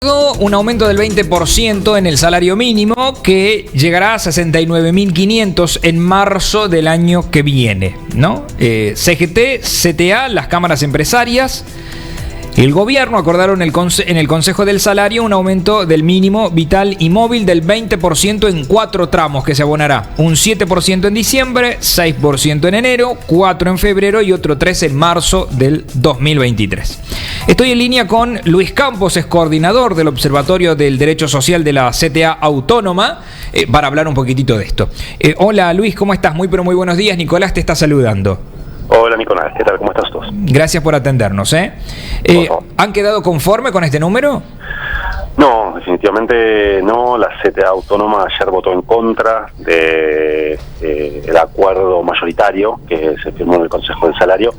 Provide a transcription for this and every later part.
Un aumento del 20% en el salario mínimo que llegará a 69.500 en marzo del año que viene, ¿no? CGT, CTA, las cámaras empresarias y el gobierno acordaron en el Consejo del Salario un aumento del mínimo vital y móvil del 20% en 4 tramos que se abonará. Un 7% en diciembre, 6% en enero, 4% en febrero y otro 3% en marzo del 2023. Estoy en línea con Luis Campos, es coordinador del Observatorio del Derecho Social de la CTA Autónoma, para hablar un poquitito de esto. Hola Luis, ¿cómo estás? Muy pero muy buenos días. Nicolás te está saludando. Hola Nicolás, ¿qué tal? ¿Cómo estás todos? Gracias por atendernos. ¿Han quedado conforme con este número? No, definitivamente no. La CTA Autónoma ayer votó en contra del acuerdo mayoritario que se firmó en el Consejo del Salario.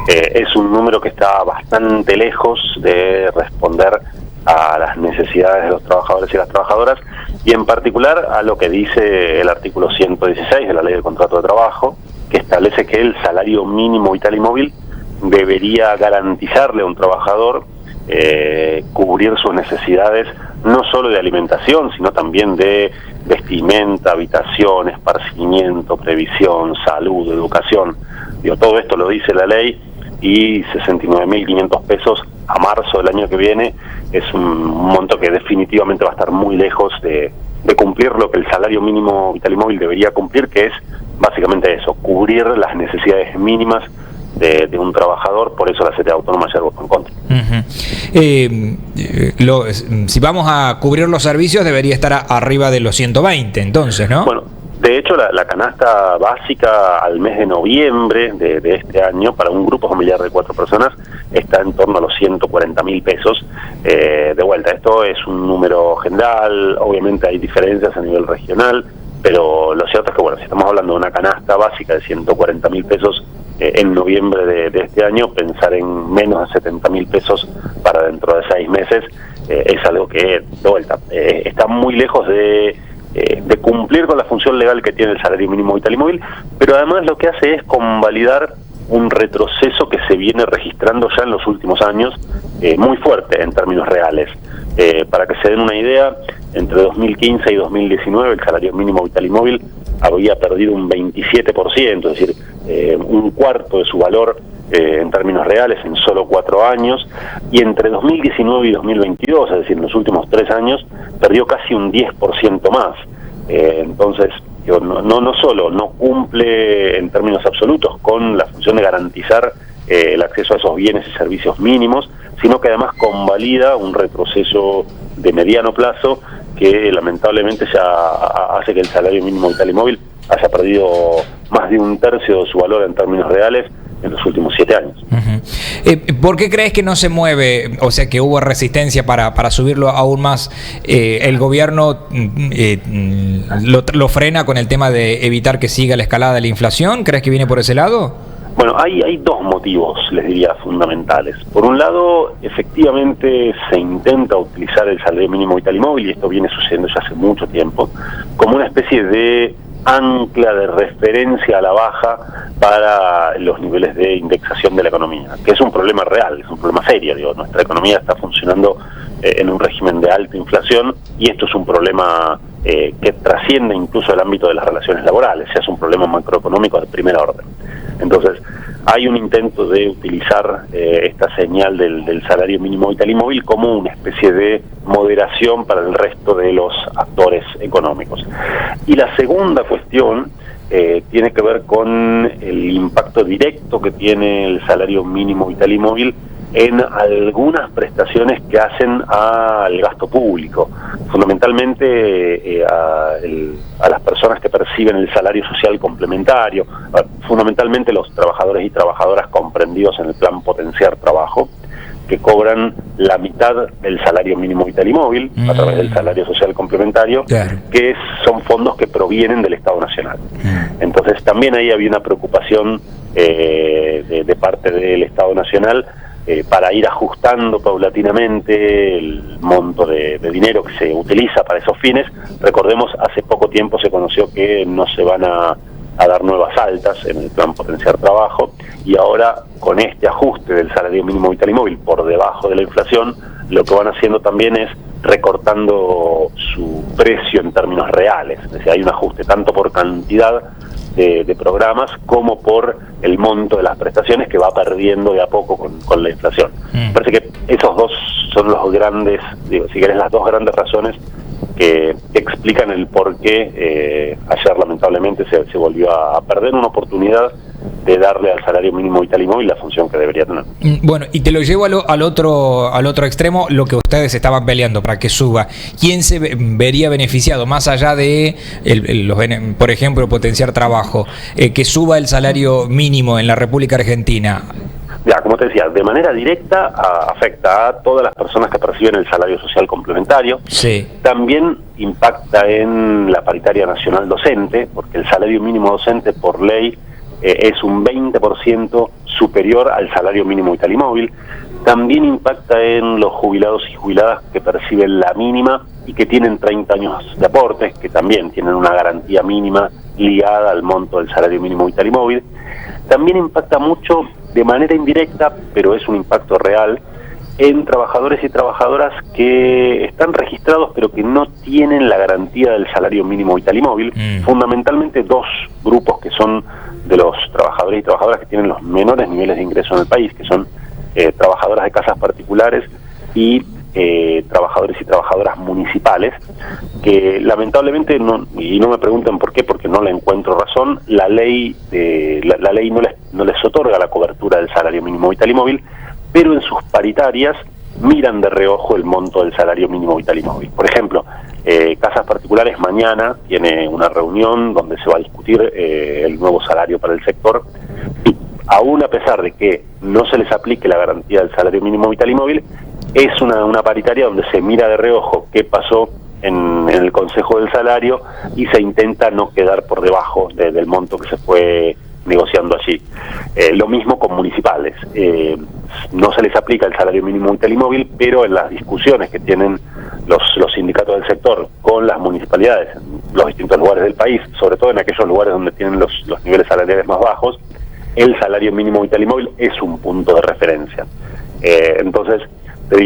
Es un número que está bastante lejos de responder a las necesidades de los trabajadores y las trabajadoras, y en particular a lo que dice el artículo 116 de la Ley del Contrato de Trabajo, que establece que el salario mínimo vital y móvil debería garantizarle a un trabajador cubrir sus necesidades no solo de alimentación, sino también de vestimenta, habitación, esparcimiento, previsión, salud, educación. Todo esto lo dice la ley, y 69.500 pesos a marzo del año que viene es un monto que definitivamente va a estar muy lejos de cumplir lo que el salario mínimo vital y móvil debería cumplir, que es básicamente eso, cubrir las necesidades mínimas de un trabajador. Por eso la CTA Autónoma ayer votó en contra. Si vamos a cubrir los servicios debería estar arriba de los 120, entonces, ¿no? Bueno, de hecho la canasta básica al mes de noviembre de este año para un grupo familiar de 4 personas está en torno a los 140.000 pesos. De vuelta, esto es un número general, obviamente hay diferencias a nivel regional, pero lo cierto es que, bueno, si estamos hablando de una canasta básica de 140.000 pesos en noviembre de este año, pensar en menos de 70.000 pesos para dentro de 6 meses es algo que, de vuelta, está muy lejos de cumplir con la función legal que tiene el salario mínimo vital y móvil, pero además lo que hace es convalidar un retroceso que se viene registrando ya en los últimos años, muy fuerte en términos reales. Para que se den una idea, entre 2015 y 2019 el salario mínimo vital y móvil había perdido un 27%, es decir, un cuarto de su valor en términos reales en solo 4 años, y entre 2019 y 2022, es decir, en los últimos 3 años, perdió casi un 10% más. Entonces, no solo no cumple en términos absolutos con la función de garantizar el acceso a esos bienes y servicios mínimos, sino que además convalida un retroceso de mediano plazo que lamentablemente ya hace que el salario mínimo vital y móvil haya perdido más de un tercio de su valor en términos reales en los últimos 7 años. ¿Por qué crees que no se mueve? O sea, que hubo resistencia para subirlo aún más. ¿El gobierno lo frena con el tema de evitar que siga la escalada de la inflación? ¿Crees que viene por ese lado? Bueno, hay 2 motivos, les diría, fundamentales. Por un lado, efectivamente se intenta utilizar el salario mínimo vital y móvil, y esto viene sucediendo ya hace mucho tiempo, como una especie de ancla de referencia a la baja para los niveles de indexación de la economía, que es un problema real, es un problema serio. Nuestra economía está funcionando en un régimen de alta inflación, y esto es un problema que trasciende incluso el ámbito de las relaciones laborales, es un problema macroeconómico de primer orden. Entonces, hay un intento de utilizar esta señal del salario mínimo vital y móvil como una especie de moderación para el resto de los actores económicos. Y la segunda cuestión tiene que ver con el impacto directo que tiene el salario mínimo vital y móvil en algunas prestaciones que hacen al gasto público, fundamentalmente a las personas que perciben el salario social complementario, fundamentalmente los trabajadores y trabajadoras comprendidos en el plan Potenciar Trabajo, que cobran la mitad del salario mínimo vital y móvil a través del salario social complementario, claro, que son fondos que provienen del Estado Nacional. Entonces también ahí había una preocupación de parte del Estado Nacional para ir ajustando paulatinamente el monto de dinero que se utiliza para esos fines. Recordemos, hace poco tiempo se conoció que no se van a dar nuevas altas en el plan Potenciar Trabajo, y ahora con este ajuste del salario mínimo vital y móvil por debajo de la inflación, lo que van haciendo también es recortando su precio en términos reales. Es decir, hay un ajuste tanto por cantidad de programas como por el monto de las prestaciones que va perdiendo de a poco con la inflación. Me parece que esos dos son los grandes, digo, si querés, las dos grandes razones que explican el por qué ayer lamentablemente se volvió a perder una oportunidad de darle al salario mínimo vital y móvil la función que debería tener. Bueno, y te lo llevo al otro extremo, lo que ustedes estaban peleando para que suba. ¿Quién se vería beneficiado, más allá de, por ejemplo, potenciar trabajo, que suba el salario mínimo en la República Argentina? Ya, como te decía, de manera directa afecta a todas las personas que perciben el salario social complementario. Sí. También impacta en la paritaria nacional docente, porque el salario mínimo docente por ley es un 20% superior al salario mínimo vital y móvil. También impacta en los jubilados y jubiladas que perciben la mínima y que tienen 30 años de aportes, que también tienen una garantía mínima ligada al monto del salario mínimo vital y móvil. También impacta mucho de manera indirecta, pero es un impacto real, en trabajadores y trabajadoras que están registrados pero que no tienen la garantía del salario mínimo vital y móvil. Fundamentalmente dos grupos que son de los trabajadores y trabajadoras que tienen los menores niveles de ingreso en el país, que son trabajadoras de casas particulares y trabajadores y trabajadoras municipales, que lamentablemente, y no me pregunten por qué, porque no le encuentro razón, la ley no les otorga la cobertura del salario mínimo vital y móvil, pero en sus paritarias miran de reojo el monto del salario mínimo vital y móvil. Por ejemplo, Casas Particulares mañana tiene una reunión donde se va a discutir el nuevo salario para el sector, y aún a pesar de que no se les aplique la garantía del salario mínimo vital y móvil, es una paritaria donde se mira de reojo qué pasó en el Consejo del Salario y se intenta no quedar por debajo del monto que se fue negociando allí. Lo mismo con municipales. No se les aplica el salario mínimo vital y móvil, pero en las discusiones que tienen los sindicatos del sector con las municipalidades en los distintos lugares del país, sobre todo en aquellos lugares donde tienen los niveles salariales más bajos, el salario mínimo vital y móvil es un punto de referencia. Entonces,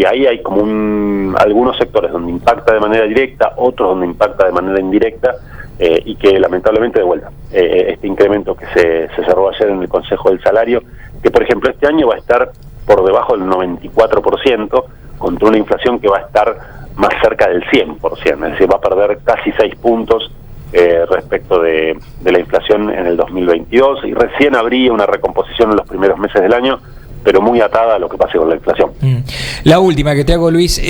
ahí hay como algunos sectores donde impacta de manera directa, otros donde impacta de manera indirecta, y que lamentablemente, de vuelta, este incremento que se cerró ayer en el Consejo del Salario, que por ejemplo este año va a estar por debajo del 94%, contra una inflación que va a estar más cerca del 100%, es decir, va a perder casi 6 puntos respecto de la inflación en el 2022, y recién habría una recomposición en los primeros meses del año, pero muy atada a lo que pase con la inflación. La última que te hago, Luis,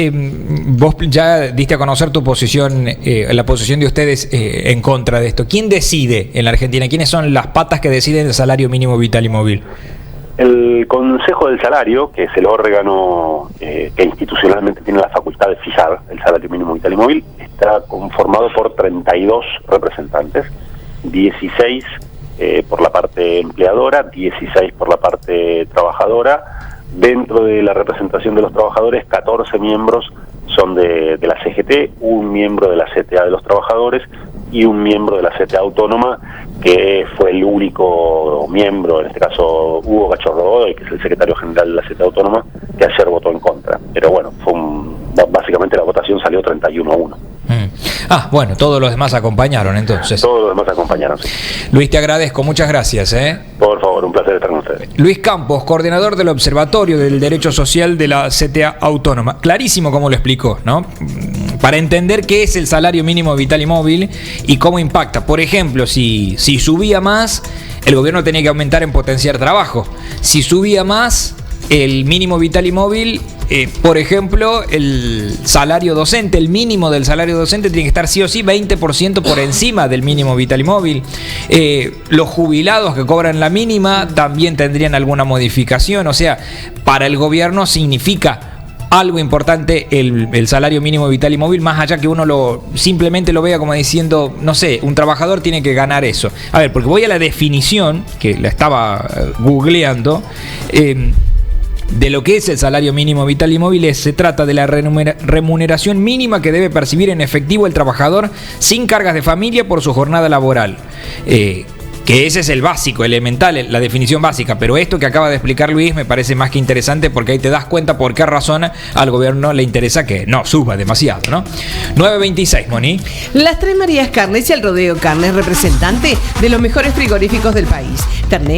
vos ya diste a conocer tu posición, la posición de ustedes en contra de esto. ¿Quién decide en la Argentina? ¿Quiénes son las patas que deciden el salario mínimo vital y móvil? El Consejo del Salario, que es el órgano que institucionalmente tiene la facultad de fijar el salario mínimo vital y móvil, está conformado por 32 representantes, 16 por la parte empleadora, 16 por la parte trabajadora. Dentro de la representación de los trabajadores, 14 miembros son de la CGT, un miembro de la CTA de los trabajadores y un miembro de la CTA autónoma, que fue el único miembro, en este caso Hugo Cachorro Godoy, que es el secretario general de la CTA autónoma, que ayer votó en contra. Pero bueno, básicamente la votación salió 31-1. Bueno, todos los demás acompañaron entonces. Todos los demás acompañaron, sí. Luis, te agradezco, muchas gracias. Por favor, un placer estar con ustedes. Luis Campos, coordinador del Observatorio del Derecho Social de la CTA Autónoma. Clarísimo cómo lo explicó, ¿no? Para entender qué es el salario mínimo vital y móvil y cómo impacta. Por ejemplo, si subía más, el gobierno tenía que aumentar en potenciar trabajo. Si subía más el mínimo vital y móvil, por ejemplo, el salario docente, el mínimo del salario docente tiene que estar sí o sí 20% por encima del mínimo vital y móvil. Los jubilados que cobran la mínima también tendrían alguna modificación. O sea, para el gobierno significa algo importante el salario mínimo vital y móvil, más allá que uno simplemente lo vea como diciendo, no sé, un trabajador tiene que ganar eso. A ver, porque voy a la definición, que la estaba googleando, de lo que es el salario mínimo vital y móvil. Se trata de la remuneración mínima que debe percibir en efectivo el trabajador sin cargas de familia por su jornada laboral, que Que ese es el básico, elemental, la definición básica. Pero esto que acaba de explicar Luis me parece más que interesante, porque ahí te das cuenta por qué razón al gobierno le interesa que no suba demasiado, ¿no? 9.26, Moni. Las Tres Marías Carnes y el Rodeo Carnes, representante de los mejores frigoríficos del país. Ternera,